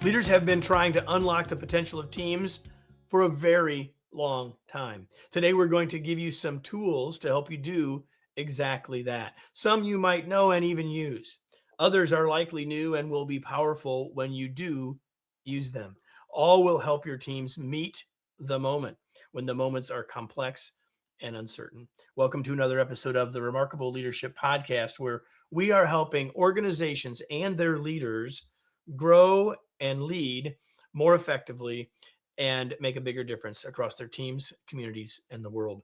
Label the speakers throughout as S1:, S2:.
S1: Leaders have been trying to unlock the potential of teams for a very long time. Today, we're going to give you some tools to help you do exactly that. Some you might know and even use. Others are likely new and will be powerful when you do use them. All will help your teams meet the moment when the moments are complex and uncertain. Welcome to another episode of the Remarkable Leadership Podcast, where we are helping organizations and their leaders grow and lead more effectively and make a bigger difference across their teams, communities, and the world.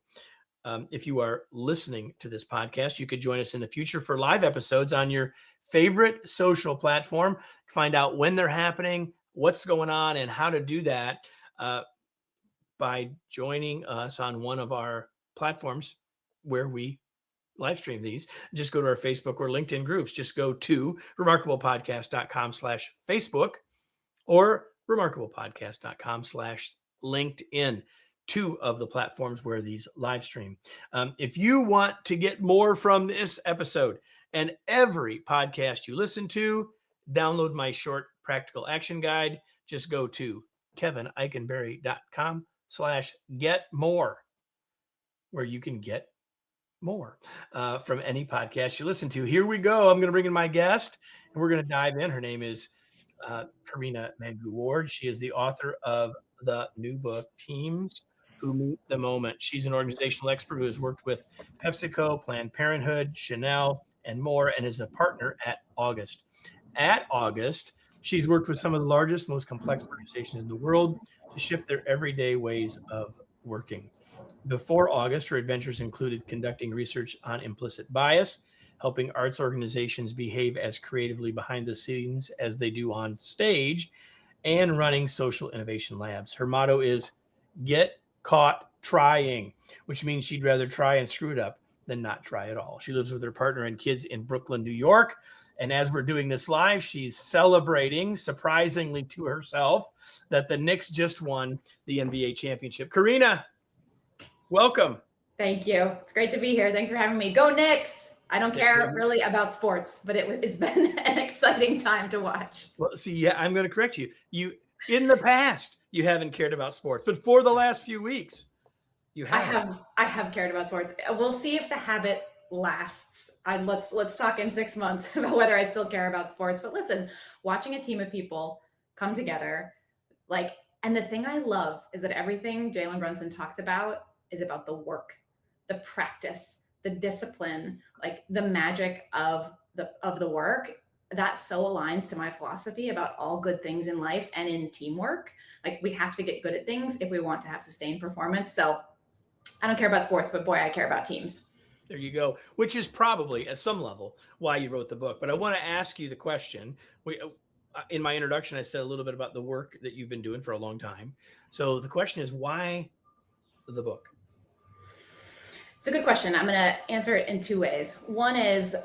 S1: If you are listening to this podcast, you could join us in the future for live episodes on your favorite social platform. Find out when they're happening, what's going on, and how to do that by joining us on one of our platforms where we live stream these. Just go to our Facebook or LinkedIn groups. Just go to remarkablepodcast.com/Facebook or remarkablepodcast.com/LinkedIn, two of the platforms where these live stream. If you want to get more from this episode and every podcast you listen to, download my short practical action guide. Just go to kevineikenberry.com/get-more, where you can get more from any podcast you listen to. Here we go. I'm going to bring in my guest, and we're going to dive in. Her name is Karina Mangu-Ward. She is the author of the new book, Teams Who Meet the Moment. She's an organizational expert who has worked with PepsiCo, Planned Parenthood, Chanel, and more, and is a partner at August. At August, she's worked with some of the largest, most complex organizations in the world to shift their everyday ways of working. Before August, her adventures included conducting research on implicit bias, helping arts organizations behave as creatively behind the scenes as they do on stage, and running social innovation labs. Her motto is "Get Caught Trying," which means she'd rather try and screw it up than not try at all. She lives with her partner and kids in Brooklyn, New York. And as we're doing this live, she's celebrating, surprisingly to herself, that the Knicks just won the NBA championship. Karina, welcome.
S2: Thank you. It's great to be here. Thanks for having me. Go Knicks! I don't care really about sports, but it's been an exciting time to watch.
S1: Well, see, yeah, I'm going to correct you. In the past, you haven't cared about sports, but for the last few weeks, you have.
S2: I have cared about sports. We'll see if the habit lasts. Let's talk in 6 months about whether I still care about sports. But listen, watching a team of people come together, and the thing I love is that everything Jalen Brunson talks about is about the work, the practice, the discipline, the magic of the work. That so aligns to my philosophy about all good things in life and in teamwork. We have to get good at things if we want to have sustained performance. So I don't care about sports, but boy, I care about teams.
S1: There you go, which is probably at some level why you wrote the book. But I want to ask you the question. In my introduction, I said a little bit about the work that you've been doing for a long time. So the question is, why the book?
S2: It's a good question. I'm going to answer it in two ways. One is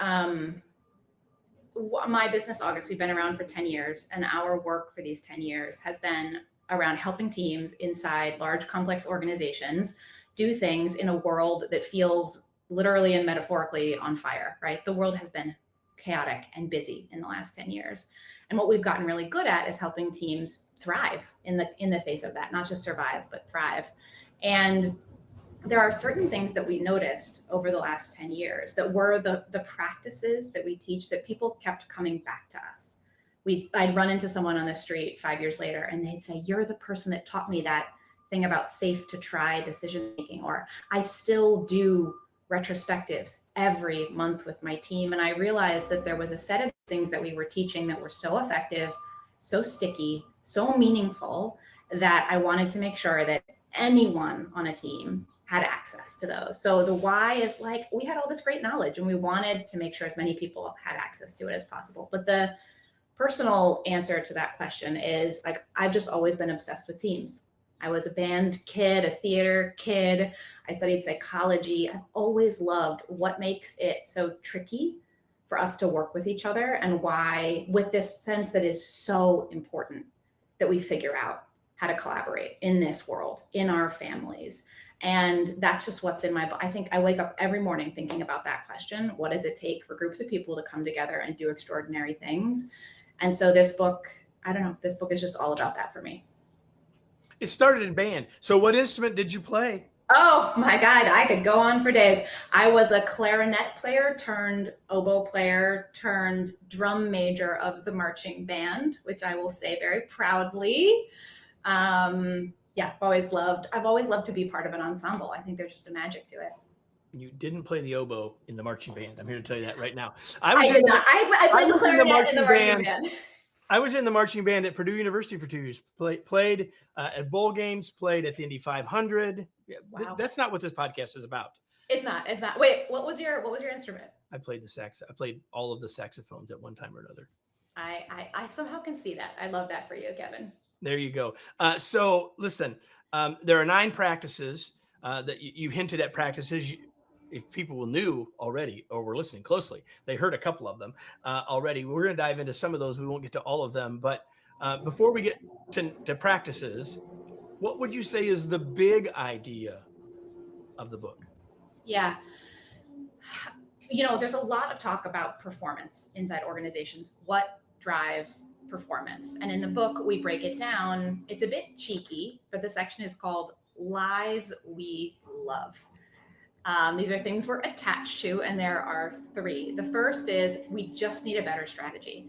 S2: my business, August, we've been around for 10 years, and our work for these 10 years has been around helping teams inside large, complex organizations do things in a world that feels literally and metaphorically on fire, right? The world has been chaotic and busy in the last 10 years. And what we've gotten really good at is helping teams thrive in the face of that, not just survive, but thrive. And there are certain things that we noticed over the last 10 years that were the practices that we teach that people kept coming back to us. I'd run into someone on the street 5 years later and they'd say, "You're the person that taught me that thing about safe to try decision making," or "I still do retrospectives every month with my team." And I realized that there was a set of things that we were teaching that were so effective, so sticky, so meaningful, that I wanted to make sure that anyone on a team had access to those. So the why is we had all this great knowledge and we wanted to make sure as many people had access to it as possible. But the personal answer to that question is I've just always been obsessed with teams. I was a band kid, a theater kid. I studied psychology. I've always loved what makes it so tricky for us to work with each other, and why, with this sense that is so important that we figure out how to collaborate in this world, in our families. And that's just what's in my, I think I wake up every morning thinking about that question. What does it take for groups of people to come together and do extraordinary things? And so this book I don't know. This book is just all about that for me.
S1: It started in band. So what instrument did you play?
S2: Oh my God, I could go on for days. I was a clarinet player turned oboe player turned drum major of the marching band, which I will say very proudly. Yeah, I've always loved to be part of an ensemble. I think there's just a magic to it.
S1: You didn't play the oboe in the marching band. I'm here to tell you that right now.
S2: I did not. I played the clarinet in the marching band.
S1: I was in the marching band at Purdue University for 2 years. Played at bowl games. Played at the Indy 500. Yeah,
S2: Wow.
S1: That's not what this podcast is about.
S2: It's not. Wait, what was your instrument?
S1: I played the sax. I played all of the saxophones at one time or another.
S2: I somehow can see that. I love that for you, Kevin.
S1: There you go. So listen, there are 9 practices that you hinted at practices. If people knew already or were listening closely, they heard a couple of them already. We're going to dive into some of those. We won't get to all of them, but before we get to practices, what would you say is the big idea of the book?
S2: Yeah. There's a lot of talk about performance inside organizations. What drives performance? And in the book, we break it down. It's a bit cheeky, but the section is called Lies We Love. These are things we're attached to, and there are 3. The first is we just need a better strategy.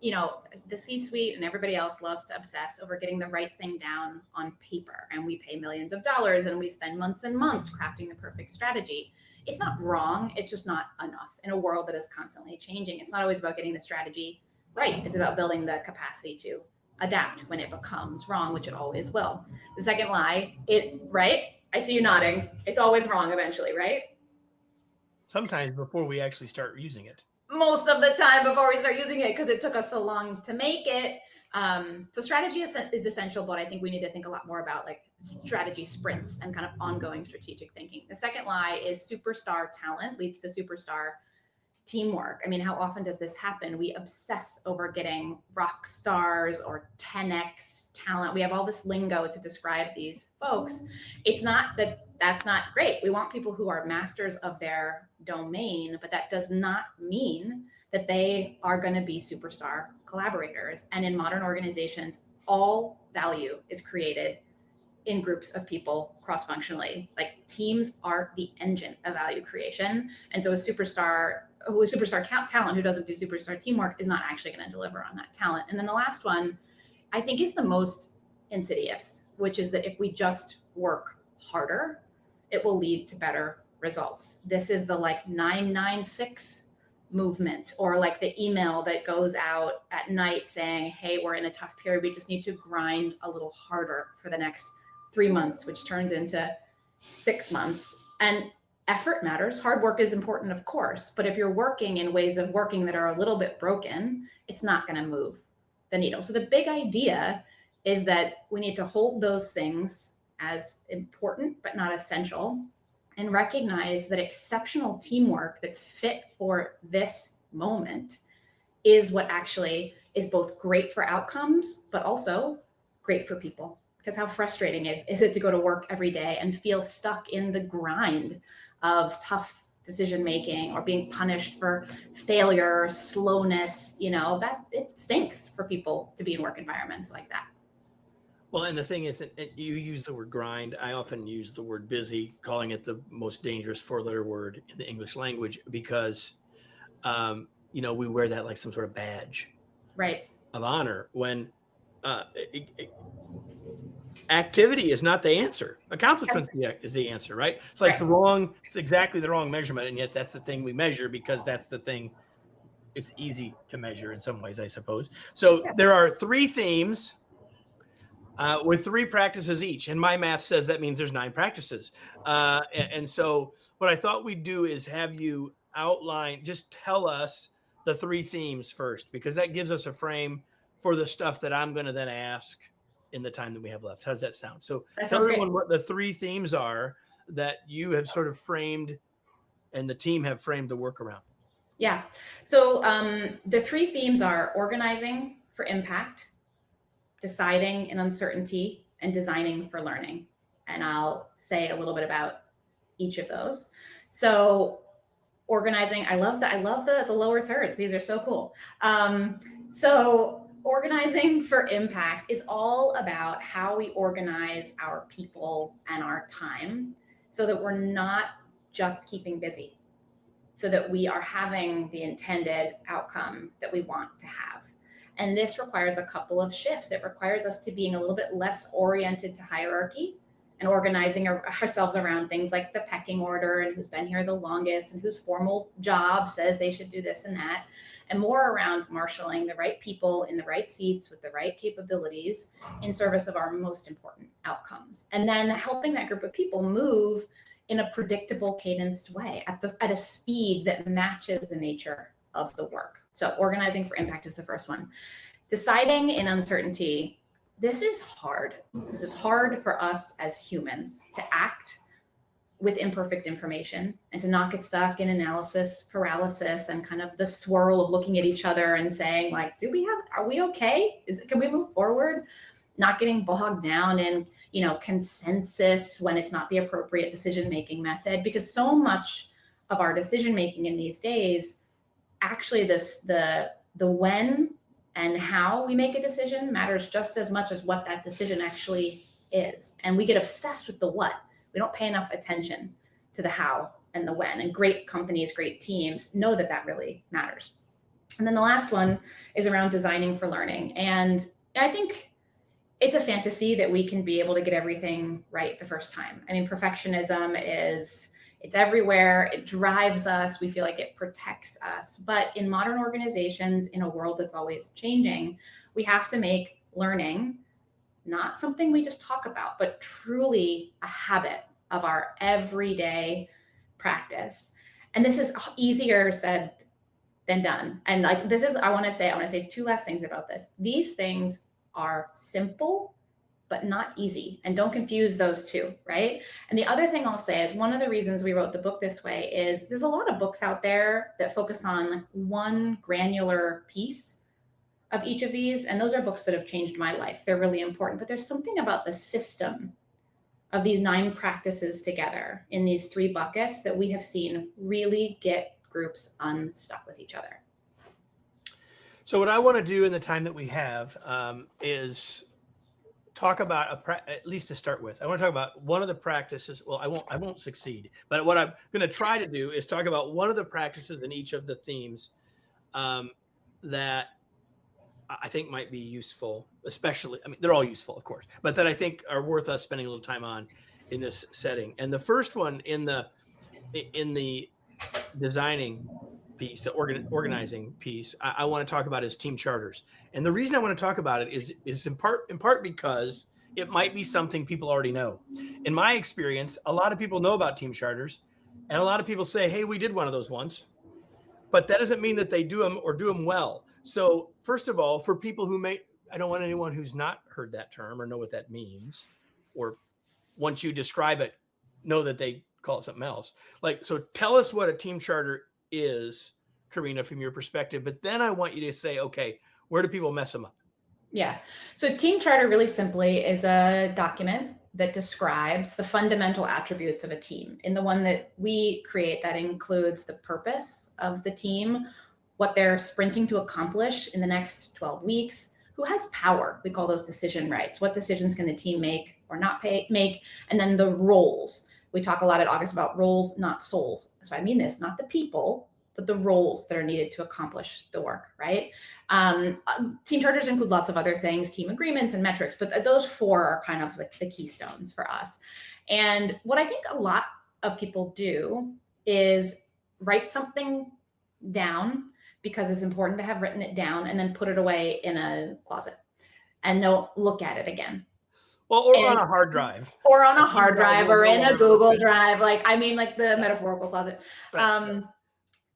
S2: The C-suite and everybody else loves to obsess over getting the right thing down on paper, and we pay millions of dollars and we spend months and months crafting the perfect strategy. It's not wrong. It's just not enough in a world that is constantly changing. It's not always about getting the strategy right. It's about building the capacity to adapt when it becomes wrong, which it always will. The second lie, right? I see you nodding. It's always wrong eventually, right?
S1: Sometimes before we actually start using it.
S2: Most of the time before we start using it, because it took us so long to make it. So strategy is essential, but I think we need to think a lot more about like strategy sprints and kind of ongoing strategic thinking. The second lie is superstar talent leads to superstar teamwork. I mean, how often does this happen? We obsess over getting rock stars or 10x talent. We have all this lingo to describe these folks. It's not that that's not great. We want people who are masters of their domain, but that does not mean that they are going to be superstar collaborators. And in modern organizations, all value is created in groups of people cross-functionally. Like teams are the engine of value creation. And so a superstar talent who doesn't do superstar teamwork is not actually going to deliver on that talent. And then the last one, I think, is the most insidious, which is that if we just work harder, it will lead to better results. This is the 996 movement, or like the email that goes out at night saying, hey, we're in a tough period. We just need to grind a little harder for the next 3 months, which turns into 6 months. And effort matters. Hard work is important, of course, but if you're working in ways of working that are a little bit broken, it's not going to move the needle. So the big idea is that we need to hold those things as important, but not essential, and recognize that exceptional teamwork that's fit for this moment is what actually is both great for outcomes, but also great for people. Because how frustrating is it to go to work every day and feel stuck in the grind of tough decision making or being punished for failure, slowness, that it stinks for people to be in work environments like that.
S1: Well, and the thing is that you use the word grind. I often use the word busy, calling it the most dangerous 4-letter word in the English language because, we wear that like some sort of badge,
S2: right,
S1: of honor when activity is not the answer. Accomplishment is the answer, right? It's like it's exactly the wrong measurement. And yet that's the thing we measure because that's the thing. It's easy to measure in some ways, I suppose. So there are 3 themes with 3 practices each. And my math says that means there's 9 practices. And so what I thought we'd do is have you just tell us the 3 themes first, because that gives us a frame for the stuff that I'm going to then ask in the time that we have left. How does that sound? So tell everyone what the 3 themes are that you have sort of framed and the team have framed the work around.
S2: Yeah. So the 3 themes are organizing for impact, deciding in uncertainty, and designing for learning. And I'll say a little bit about each of those. So organizing, I love the lower thirds. These are so cool. So Organizing for impact is all about how we organize our people and our time so that we're not just keeping busy, so that we are having the intended outcome that we want to have. And this requires a couple of shifts. It requires us to being a little bit less oriented to hierarchy and organizing ourselves around things like the pecking order and who's been here the longest and whose formal job says they should do this and that, and more around marshaling the right people in the right seats with the right capabilities in service of our most important outcomes. And then helping that group of people move in a predictable, cadenced way at a speed that matches the nature of the work. So organizing for impact is the first one. Deciding in uncertainty. This is hard. This is hard for us as humans to act with imperfect information and to not get stuck in analysis paralysis and kind of the swirl of looking at each other and saying, like, are we okay? Can we move forward? Not getting bogged down in, consensus when it's not the appropriate decision-making method, because so much of our decision-making in these days, actually the when and how we make a decision matters just as much as what that decision actually is. And we get obsessed with the what. We don't pay enough attention to the how and the when. And great companies, great teams know that that really matters. And then the last one is around designing for learning. And I think it's a fantasy that we can be able to get everything right the first time. I mean, perfectionism it's everywhere. It drives us. We feel like it protects us. But in modern organizations, in a world that's always changing, we have to make learning not something we just talk about, but truly a habit of our everyday practice. And this is easier said than done. And I want to say two last things about this. These things are simple, but not easy. And don't confuse those two, right? And the other thing I'll say is one of the reasons we wrote the book this way is there's a lot of books out there that focus on one granular piece of each of these. And those are books that have changed my life. They're really important, but there's something about the system of these 9 practices together in these 3 buckets that we have seen really get groups unstuck with each other.
S1: So what I want to do in the time that we have is talk about at least to start with. I want to talk about one of the practices. Well, I won't succeed, but what I'm going to try to do is talk about one of the practices in each of the themes that I think might be useful, especially, I mean, they're all useful, of course, but that I think are worth us spending a little time on in this setting. And the first one in the designing piece, the organizing piece, I want to talk about is team charters. And the reason I want to talk about it is in part because it might be something people already know. In my experience, a lot of people know about team charters, and a lot of people say, hey, we did one of those once, but that doesn't mean that they do them or do them well. So first of all, for people who I don't want anyone who's not heard that term or know what that means, or once you describe it, know that they call it something else. So tell us what a team charter is, Karina, from your perspective, but then I want you to say, okay, where do people mess them up?
S2: Yeah. So team charter really simply is a document that describes the fundamental attributes of a team. In the one that we create, that includes the purpose of the team, what they're sprinting to accomplish in the next 12 weeks, who has power. We call those decision rights. What decisions can the team make or not make? And then the roles. We talk a lot at August about roles, not souls. So I mean this, not the people, but the roles that are needed to accomplish the work, right? Team charters include lots of other things, team agreements and metrics, but those 4 are kind of like the keystones for us. And what I think a lot of people do is write something down because it's important to have written it down and then put it away in a closet and don't look at it again.
S1: Well, or on a hard drive.
S2: Or on a hard drive or in a Google Drive, like the metaphorical closet. Right.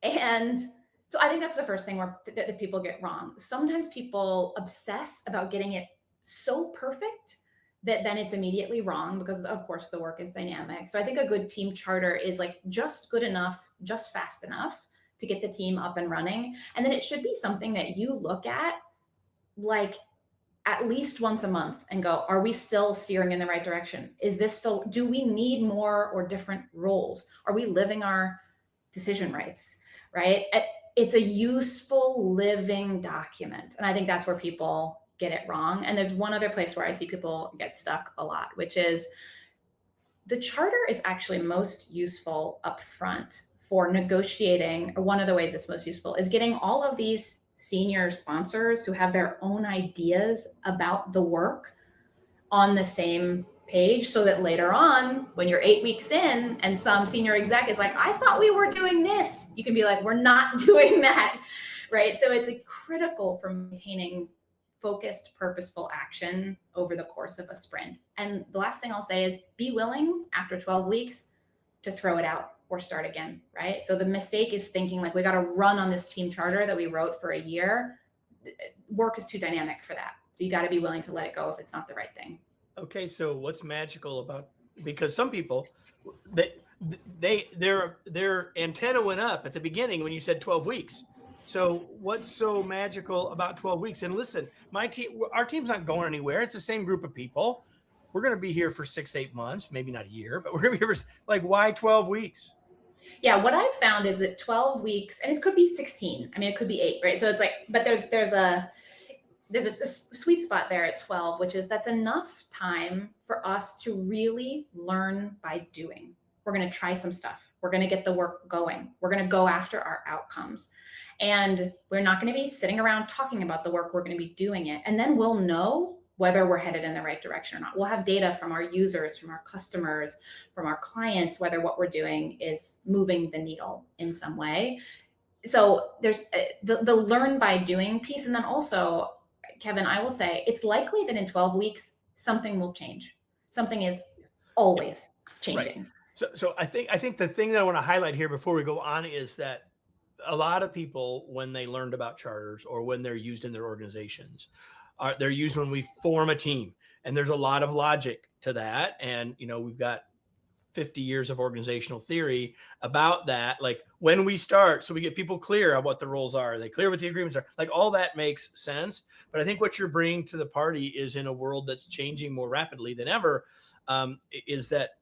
S2: And so I think that's the first thing that people get wrong. Sometimes people obsess about getting it so perfect that then it's immediately wrong because, of course, the work is dynamic. So I think a good team charter is just good enough, just fast enough to get the team up and running. And then it should be something that you look at at least once a month and go, are we still steering in the right direction? Do we need more or different roles? Are we living our decision rights, right? it's a useful living document. And I think that's where people get it wrong. And there's one other place where I see people get stuck a lot, which is the charter is actually most useful up front for negotiating, or one of the ways it's most useful is getting all of these senior sponsors who have their own ideas about the work on the same page, so that later on, when you're 8 weeks in and some senior exec is like, I thought we were doing this, you can be like, we're not doing that, right? So it's critical for maintaining focused, purposeful action over the course of a sprint. And the last thing I'll say is be willing after 12 weeks to throw it out or start again, right? So the mistake is thinking like, we got to run on this team charter that we wrote for a year. Work is too dynamic for that. So you got to be willing to let it go if it's not the right thing.
S1: Okay, so what's magical about, because some people, their antenna went up at the beginning when you said 12 weeks. So what's so magical about 12 weeks? And listen, our team's not going anywhere. It's the same group of people. We're going to be here for 6-8 months, maybe not a year, but we're going to be here for, like, why 12 weeks?
S2: Yeah, what I've found is that 12 weeks, and it could be 16. I mean, it could be 8, right? So it's like, but there's a sweet spot there at 12, which is that's enough time for us to really learn by doing. We're going to try some stuff. We're going to get the work going. We're going to go after our outcomes. And we're not going to be sitting around talking about the work. We're going to be doing it. And then we'll know whether we're headed in the right direction or not. We'll have data from our users, from our customers, from our clients, whether what we're doing is moving the needle in some way. So there's the learn by doing piece. And then also, Kevin, I will say it's likely that in 12 weeks, something will change. Something is always changing.
S1: Right. So I think the thing that I want to highlight here before we go on is that a lot of people, when they learned about charters or when they're used in their organizations, they're used when we form a team. And there's a lot of logic to that. And, we've got 50 years of organizational theory about that. Like when we start, so we get people clear on what the roles are, they clear what the agreements are, like all that makes sense. But I think what you're bringing to the party is, in a world that's changing more rapidly than ever, is that,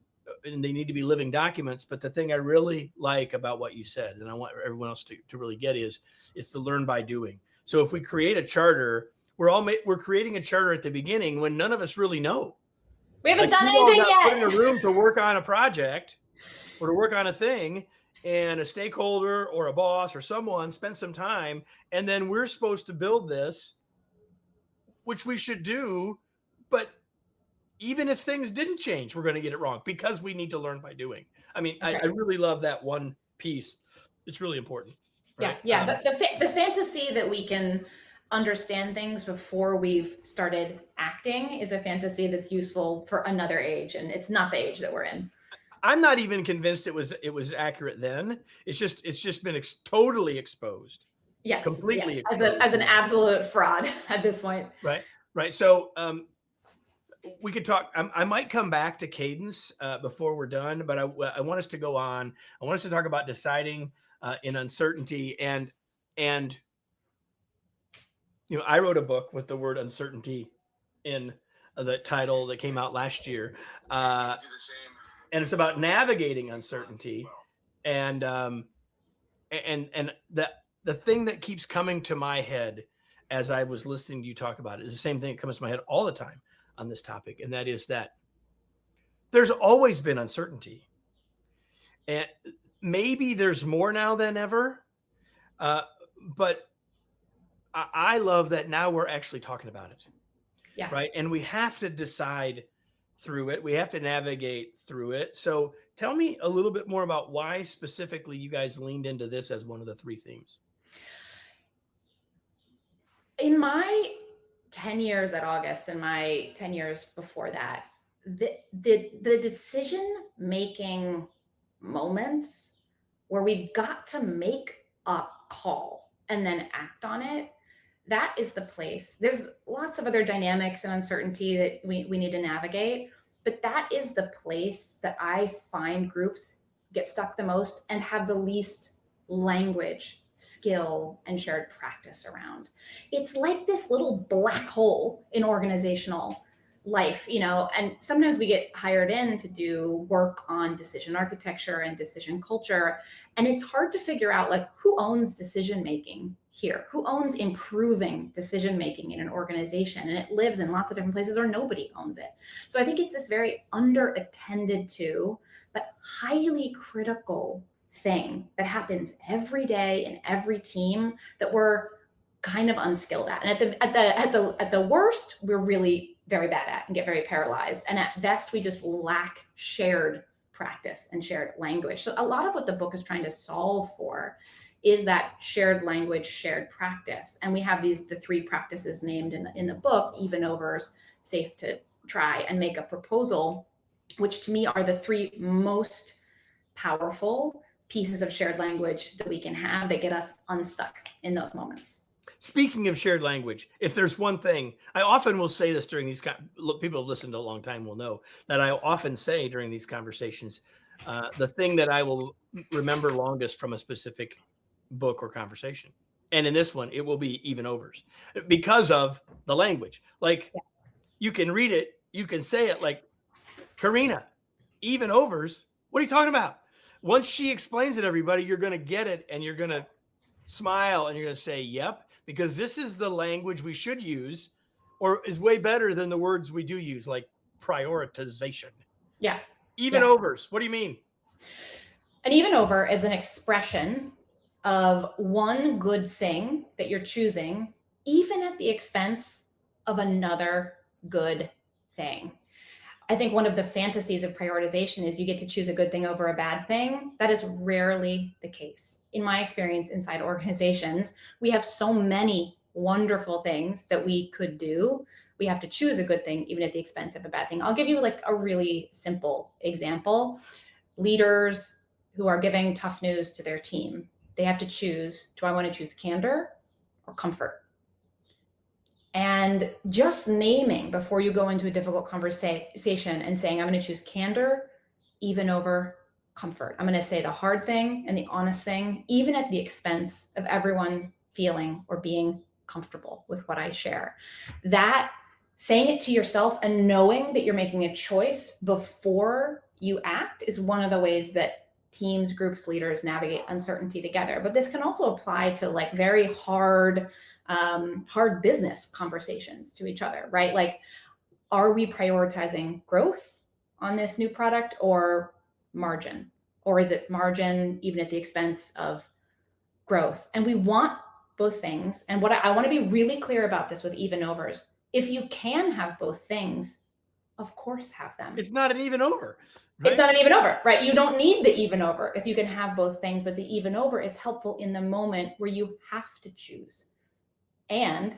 S1: and they need to be living documents. But the thing I really like about what you said, and I want everyone else to really get, is it's the learn by doing. So if we create a charter, we're creating a charter at the beginning when none of us really know.
S2: We haven't done anything yet.
S1: Put in a room to work on a project or to work on a thing, and a stakeholder or a boss or someone spent some time, and then we're supposed to build this, which we should do. But even if things didn't change, we're going to get it wrong because we need to learn by doing. I mean, I really love that one piece. It's really important. Right?
S2: Yeah. The fantasy that we can understand things before we've started acting is a fantasy that's useful for another age, and it's not the age that we're in.
S1: I'm not even convinced it was accurate then. It's just been totally exposed.
S2: Yes,
S1: completely
S2: exposed. as an absolute fraud at this point.
S1: Right. So we could talk. I might come back to cadence before we're done, but I want us to go on. I want us to talk about deciding in uncertainty, and I wrote a book with the word uncertainty in the title that came out last year, and it's about navigating uncertainty. And the thing that keeps coming to my head as I was listening to you talk about it is the same thing that comes to my head all the time on this topic, and that is that there's always been uncertainty, and maybe there's more now than ever, but I love that now we're actually talking about it.
S2: Yeah.
S1: Right. And we have to decide through it. We have to navigate through it. So tell me a little bit more about why specifically you guys leaned into this as one of the 3 themes.
S2: In my 10 years at August and my 10 years before that, the decision-making moments where we've got to make a call and then act on it, that is the place. There's lots of other dynamics and uncertainty that we need to navigate, but that is the place that I find groups get stuck the most and have the least language, skill, and shared practice around. It's like this little black hole in organizational life, and sometimes we get hired in to do work on decision architecture and decision culture. And it's hard to figure out like who owns decision making here, who owns improving decision making in an organization. And it lives in lots of different places or nobody owns it. So I think it's this very under-attended to, but highly critical thing that happens every day in every team that we're kind of unskilled at. And at the worst, we're really very bad at and get very paralyzed. And at best, we just lack shared practice and shared language. So a lot of what the book is trying to solve for is that shared language, shared practice. And we have the three practices named in the book: even overs, safe to try, and make a proposal, which to me are the three most powerful pieces of shared language that we can have that get us unstuck in those moments.
S1: Speaking of shared language, if there's one thing, I often will say this during these, people who've listened a long time will know that I often say during these conversations, the thing that I will remember longest from a specific book or conversation. And in this one, it will be even overs because of the language. Like you can read it, you can say it like, Karina, even overs, what are you talking about? Once she explains it, everybody, you're going to get it and you're going to smile and you're going to say, yep, because this is the language we should use, or is way better than the words we do use, like prioritization.
S2: Yeah.
S1: Even overs. What do you mean?
S2: An even over is an expression of one good thing that you're choosing, even at the expense of another good thing. I think one of the fantasies of prioritization is you get to choose a good thing over a bad thing. That is rarely the case. In my experience inside organizations, we have so many wonderful things that we could do. We have to choose a good thing, even at the expense of a bad thing. I'll give you like a really simple example. Leaders who are giving tough news to their team, they have to choose, do I want to choose candor or comfort? And just naming before you go into a difficult conversation and saying, I'm going to choose candor even over comfort. I'm going to say the hard thing and the honest thing, even at the expense of everyone feeling or being comfortable with what I share. That saying it to yourself and knowing that you're making a choice before you act is one of the ways that teams, groups, leaders navigate uncertainty together. But this can also apply to like very hard business conversations to each other, right? Like, are we prioritizing growth on this new product or margin? Or is it margin even at the expense of growth? And we want both things. And what I want to be really clear about this with even overs. If you can have both things, of course have them.
S1: It's not an even over.
S2: Right? It's not an even over, right? You don't need the even over if you can have both things, but the even over is helpful in the moment where you have to choose. And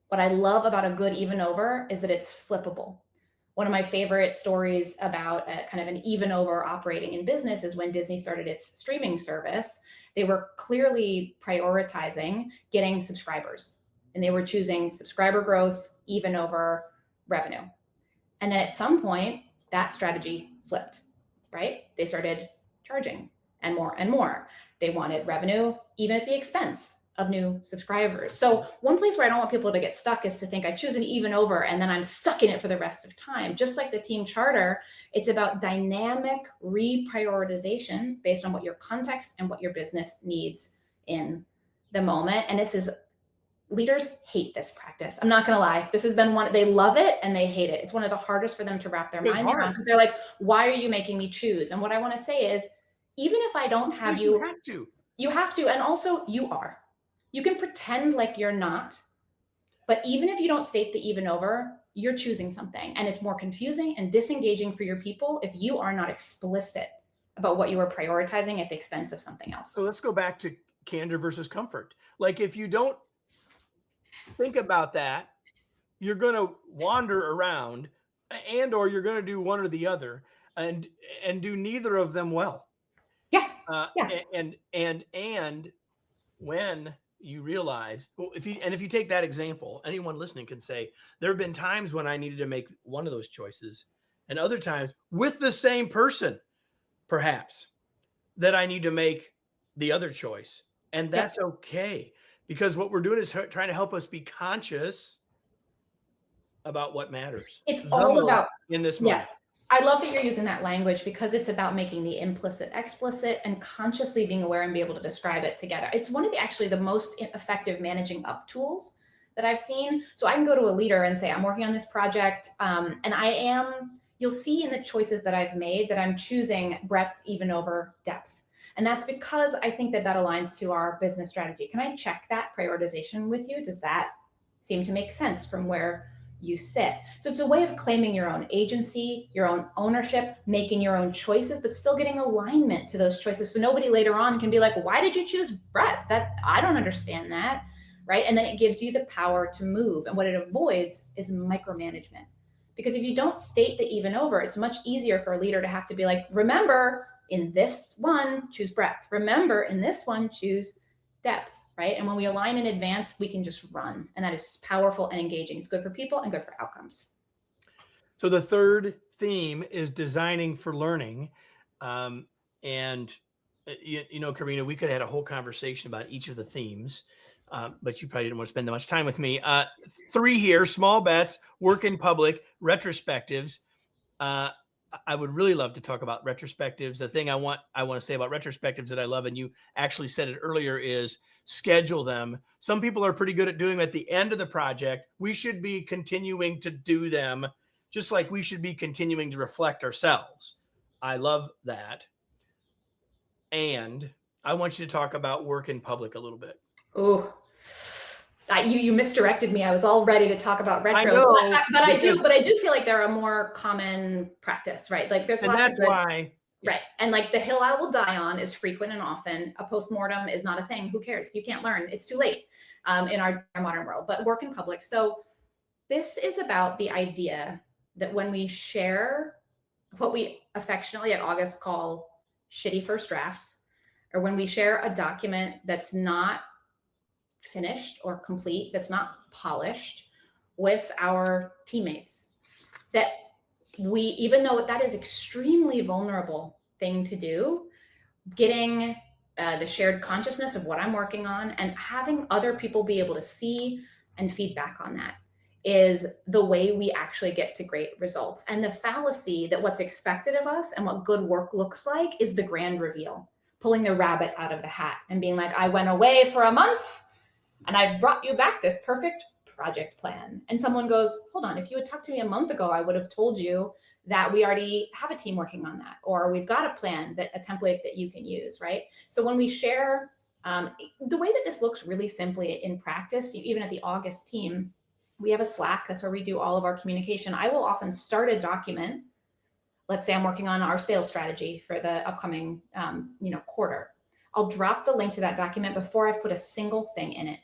S2: what I love about a good even over is that it's flippable. One of my favorite stories about kind of an even over operating in business is when Disney started its streaming service. They were clearly prioritizing getting subscribers, and they were choosing subscriber growth even over revenue. And then at some point, that strategy flipped, right? They started charging and more and more. They wanted revenue even at the expense of new subscribers. So one place where I don't want people to get stuck is to think I choose an even over and then I'm stuck in it for the rest of time. Just like the team charter, it's about dynamic reprioritization based on what your context and what your business needs in the moment. And this is, leaders hate this practice. I'm not going to lie. This has been they love it and they hate it. It's one of the hardest for them to wrap their minds around because they're like, why are you making me choose? And what I want to say is, even if I don't have you have to. You have to. And also you are. You can pretend like you're not, but even if you don't state the even over, you're choosing something. And it's more confusing and disengaging for your people if you are not explicit about what you are prioritizing at the expense of something else.
S1: So let's go back to candor versus comfort. Like if you don't think about that, you're going to wander around or you're going to do one or the other and do neither of them well.
S2: Yeah.
S1: And when you realize, well, if you take that example, anyone listening can say, there have been times when I needed to make one of those choices and other times with the same person, perhaps, that I need to make the other choice. And that's okay, because what we're doing is trying to help us be conscious about what matters.
S2: It's
S1: The
S2: all
S1: more
S2: about,
S1: in this moment.
S2: yes. I love that you're using that language because it's about making the implicit explicit and consciously being aware and be able to describe it together. It's one of the actually the most effective managing up tools that I've seen. So I can go to a leader and say, I'm working on this project, and you'll see in the choices that I've made that I'm choosing breadth even over depth. And that's because I think that aligns to our business strategy. Can I check that prioritization with you? Does that seem to make sense from where you sit? So it's a way of claiming your own agency, your own ownership, making your own choices, but still getting alignment to those choices. So nobody later on can be like, why did you choose breadth? That I don't understand that, right? And then it gives you the power to move. And what it avoids is micromanagement. Because if you don't state the even over, it's much easier for a leader to have to be like, remember, in this one, choose breadth. Remember, in this one, choose depth. Right? And when we align in advance, we can just run. And that is powerful and engaging. It's good for people and good for outcomes.
S1: So the third theme is designing for learning. And, Karina, we could have had a whole conversation about each of the themes, but you probably didn't want to spend that much time with me. 3 here, small bets, work in public, retrospectives. I would really love to talk about retrospectives. The thing I want to say about retrospectives that I love, and you actually said it earlier, is schedule them. Some people are pretty good at doing them at the end of the project. We should be continuing to do them, just like we should be continuing to reflect ourselves. I love that. And I want you to talk about work in public a little bit.
S2: Oh, you misdirected me. I was all ready to talk about retros, but I do feel like they're a more common practice, right? Like there's lots of good,
S1: why.
S2: Right. And like the hill I will die on is frequent and often. A postmortem is not a thing. Who cares? You can't learn. It's too late in our modern world, but work in public. So this is about the idea that when we share what we affectionately at August call shitty first drafts, or when we share a document that's not finished or complete, that's not polished with our teammates, that we, even though that is extremely vulnerable thing to do, getting the shared consciousness of what I'm working on and having other people be able to see and feedback on that is the way we actually get to great results. And the fallacy that what's expected of us and what good work looks like is the grand reveal, pulling the rabbit out of the hat and being like, I went away for a month and I've brought you back this perfect project plan. And someone goes, hold on, if you had talked to me a month ago, I would have told you that we already have a team working on that, or we've got a plan, that a template that you can use, right? So when we share, the way that this looks really simply in practice, even at the August team, we have a Slack. That's where we do all of our communication. I will often start a document. Let's say I'm working on our sales strategy for the upcoming quarter. I'll drop the link to that document before I've put a single thing in it.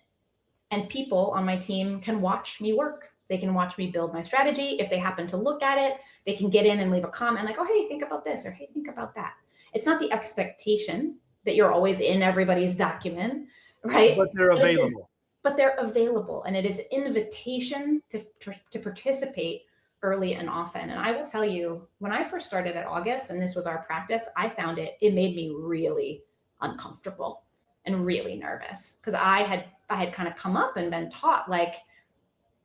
S2: And people on my team can watch me work. They can watch me build my strategy. If they happen to look at it, they can get in and leave a comment like, oh, hey, think about this, or hey, think about that. It's not the expectation that you're always in everybody's document, right?
S1: But they're available.
S2: But they're available. And it is an invitation to participate early and often. And I will tell you, when I first started at August, and this was our practice, I found it made me really uncomfortable and really nervous, because I had kind of come up and been taught, like,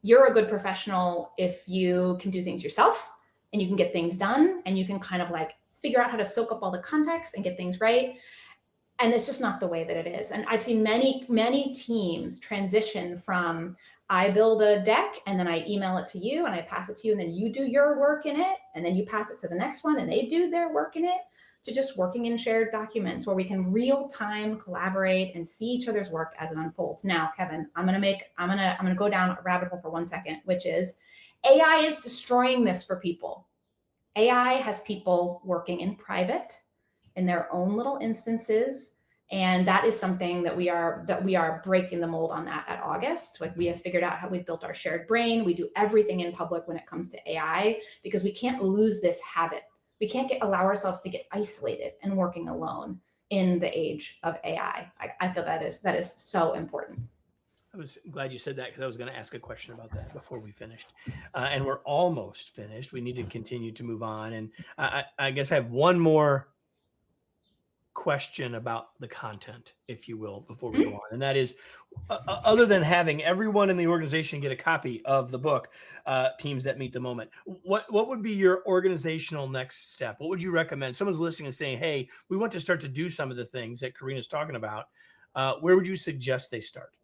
S2: you're a good professional if you can do things yourself and you can get things done and you can kind of like figure out how to soak up all the context and get things right. And it's just not the way that it is. And I've seen many, many teams transition from, I build a deck and then I email it to you and I pass it to you and then you do your work in it and then you pass it to the next one and they do their work in it, to just working in shared documents where we can real time collaborate and see each other's work as it unfolds. Now, Kevin, I'm gonna go down a rabbit hole for 1 second, which is AI is destroying this for people. AI has people working in private in their own little instances. And that is something that we are breaking the mold on that at August. Like, we have figured out how we've built our shared brain. We do everything in public when it comes to AI, because we can't lose this habit. We can't allow ourselves to get isolated and working alone in the age of AI. I feel that is so important.
S1: I was glad you said that, because I was going to ask a question about that before we finished. And we're almost finished. We need to continue to move on. And I guess I have one more question about the content, if you will, before we go on. And that is, other than having everyone in the organization get a copy of the book, Teams That Meet the Moment, what would be your organizational next step? What would you recommend? Someone's listening and saying, hey, we want to start to do some of the things that Karina's talking about. Where would you suggest they start?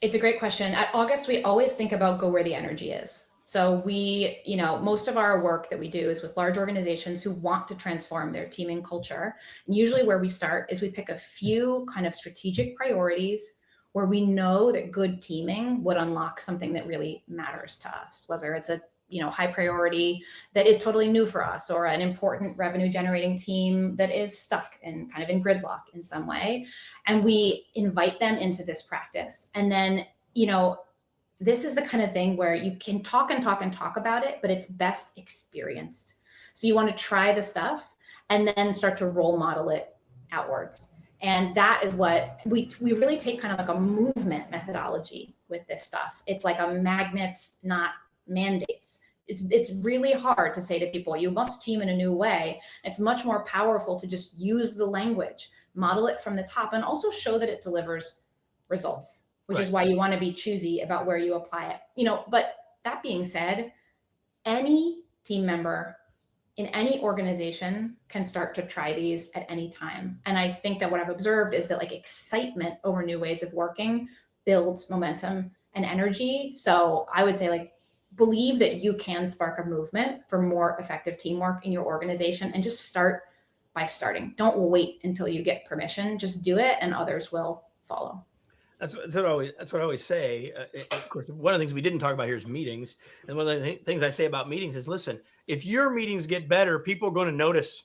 S2: It's a great question. At August, we always think about go where the energy is. So most of our work that we do is with large organizations who want to transform their teaming culture. And usually where we start is we pick a few kind of strategic priorities where we know that good teaming would unlock something that really matters to us, whether it's a high priority that is totally new for us, or an important revenue generating team that is stuck and kind of in gridlock in some way. And we invite them into this practice. And then, this is the kind of thing where you can talk and talk and talk about it, but it's best experienced. So you want to try the stuff and then start to role model it outwards. And that is what we really take kind of like a movement methodology with this stuff. It's like a magnets, not mandates. It's really hard to say to people, you must team in a new way. It's much more powerful to just use the language, model it from the top, and also show that it delivers results, which is why you want to be choosy about where you apply it. But that being said, any team member in any organization can start to try these at any time. And I think that what I've observed is that excitement over new ways of working builds momentum and energy. So I would say believe that you can spark a movement for more effective teamwork in your organization, and just start by starting. Don't wait until you get permission. Just do it, and others will follow.
S1: That's what I always say. Of course, one of the things we didn't talk about here is meetings. And one of the things I say about meetings is, listen, if your meetings get better, people are going to notice.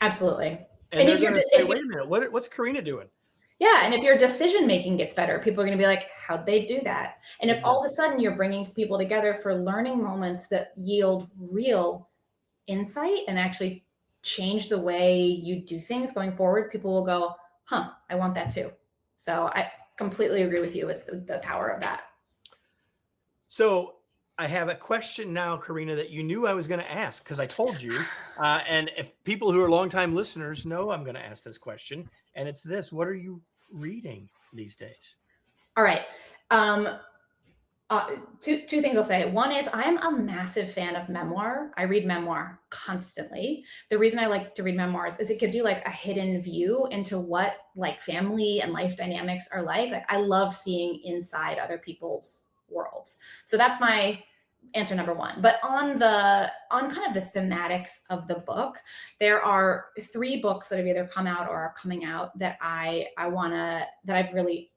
S2: Absolutely.
S1: And they're going to say, wait a minute, what's Karina doing?
S2: Yeah. And if your decision making gets better, people are going to be like, how'd they do that? And if all of a sudden you're bringing people together for learning moments that yield real insight and actually change the way you do things going forward, people will go, I want that too. So I completely agree with you with the power of that.
S1: So I have a question now, Karina, that you knew I was going to ask, because I told you. And if people who are longtime listeners know I'm going to ask this question, and it's this: what are you reading these days?
S2: All right. Two things I'll say. One is I'm a massive fan of memoir. I read memoir constantly. The reason I like to read memoirs is it gives you a hidden view into what family and life dynamics are like. I love seeing inside other people's worlds. So that's my answer number one. But on kind of the thematics of the book, there are 3 books that have either come out or are coming out that I've really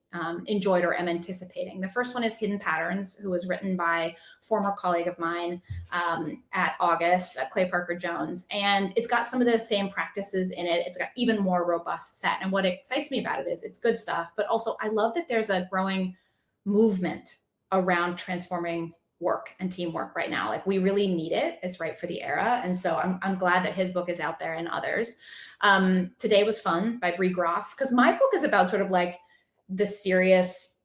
S2: enjoyed or am anticipating. The first one is Hidden Patterns, who was written by former colleague of mine at August, Clay Parker Jones. And it's got some of the same practices in it. It's got even more robust set. And what excites me about it is it's good stuff, but also I love that there's a growing movement around transforming work and teamwork right now. We really need it. It's right for the era. And so I'm glad that his book is out there and others. Today Was Fun by Bree Groff, because my book is about sort of the serious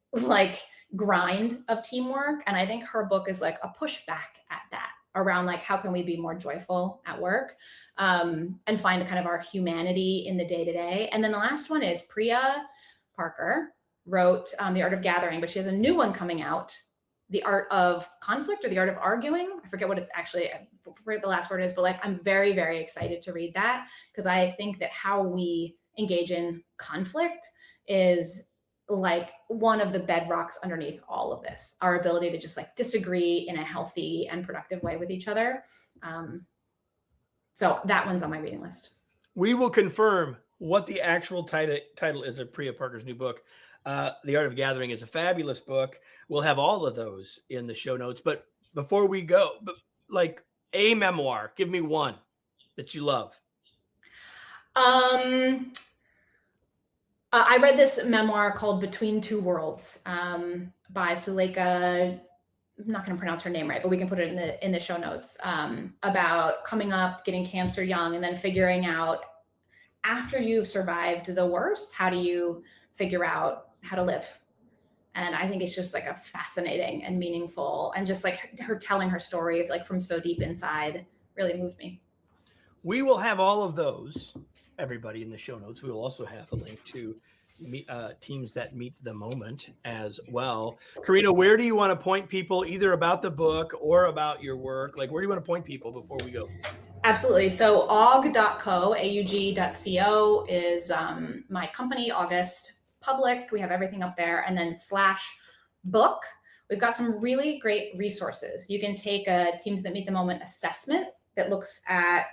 S2: grind of teamwork. And I think her book is a pushback at that, around how can we be more joyful at work and find kind of our humanity in the day-to-day. And then the last one is Priya Parker wrote The Art of Gathering, but she has a new one coming out, The Art of Conflict or The Art of Arguing. I forget what it's actually, the last word is, but I'm very, very excited to read that, because I think that how we engage in conflict is one of the bedrocks underneath all of this, our ability to just disagree in a healthy and productive way with each other. So that one's on my reading list.
S1: We will confirm what the actual title is of Priya Parker's new book. The Art of Gathering is a fabulous book. We'll have all of those in the show notes. But before we go, a memoir, give me one that you love.
S2: I read this memoir called Between Two Worlds by Suleika. I'm not going to pronounce her name right, but we can put it in the show notes, about coming up, getting cancer young, and then figuring out, after you've survived the worst, how do you figure out how to live? And I think it's just a fascinating and meaningful, and just her telling her story from so deep inside really moved me.
S1: We will have all of those everybody in the show notes, we will also have a link to teams that meet the moment as well. Karina, where do you want to point people either about the book or about your work? Like, where do you want to point people before we go?
S2: Absolutely. So aug.co, aug.co is my company, August Public. We have everything up there. And then /book. We've got some really great resources. You can take a Teams That Meet the Moment assessment that looks at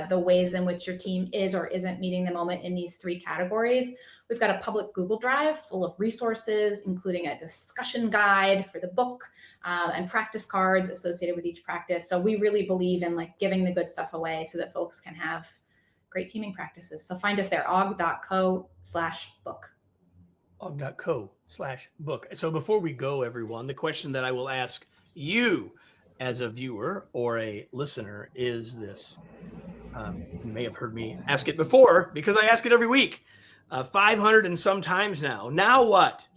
S2: the ways in which your team is or isn't meeting the moment in these 3 categories. We've got a public Google Drive full of resources, including a discussion guide for the book and practice cards associated with each practice. So we really believe in like giving the good stuff away so that folks can have great teaming practices. So find us there, aug.co/book.
S1: aug.co/book. So before we go, everyone, the question that I will ask you as a viewer or a listener is this. You may have heard me ask it before because I ask it every week. 500 and some times now. Now what?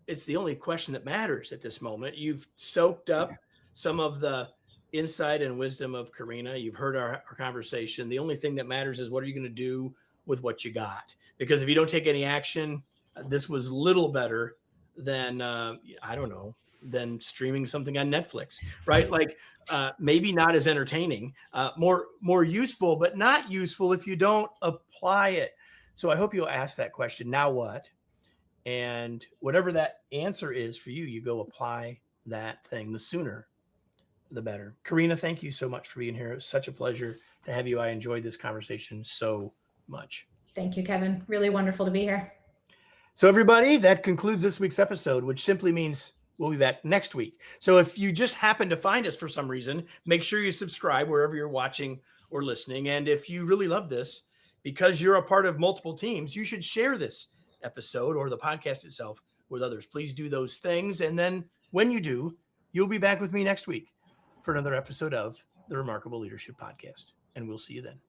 S1: It's the only question that matters at this moment. You've soaked up some of the insight and wisdom of Karina. You've heard our conversation. The only thing that matters is what are you going to do with what you got? Because if you don't take any action, this was little better than, I don't know, than streaming something on Netflix, right? Like maybe not as entertaining, more useful, but not useful if you don't apply it. So I hope you'll ask that question, now what? And whatever that answer is for you, you go apply that thing. The sooner, the better. Karina, thank you so much for being here. It was such a pleasure to have you. I enjoyed this conversation so much.
S2: Thank you, Kevin. Really wonderful to be here.
S1: So everybody, that concludes this week's episode, which simply means we'll be back next week. So if you just happen to find us for some reason, make sure you subscribe wherever you're watching or listening. And if you really love this, because you're a part of multiple teams, you should share this episode or the podcast itself with others. Please do those things. And then when you do, you'll be back with me next week for another episode of the Remarkable Leadership Podcast. And we'll see you then.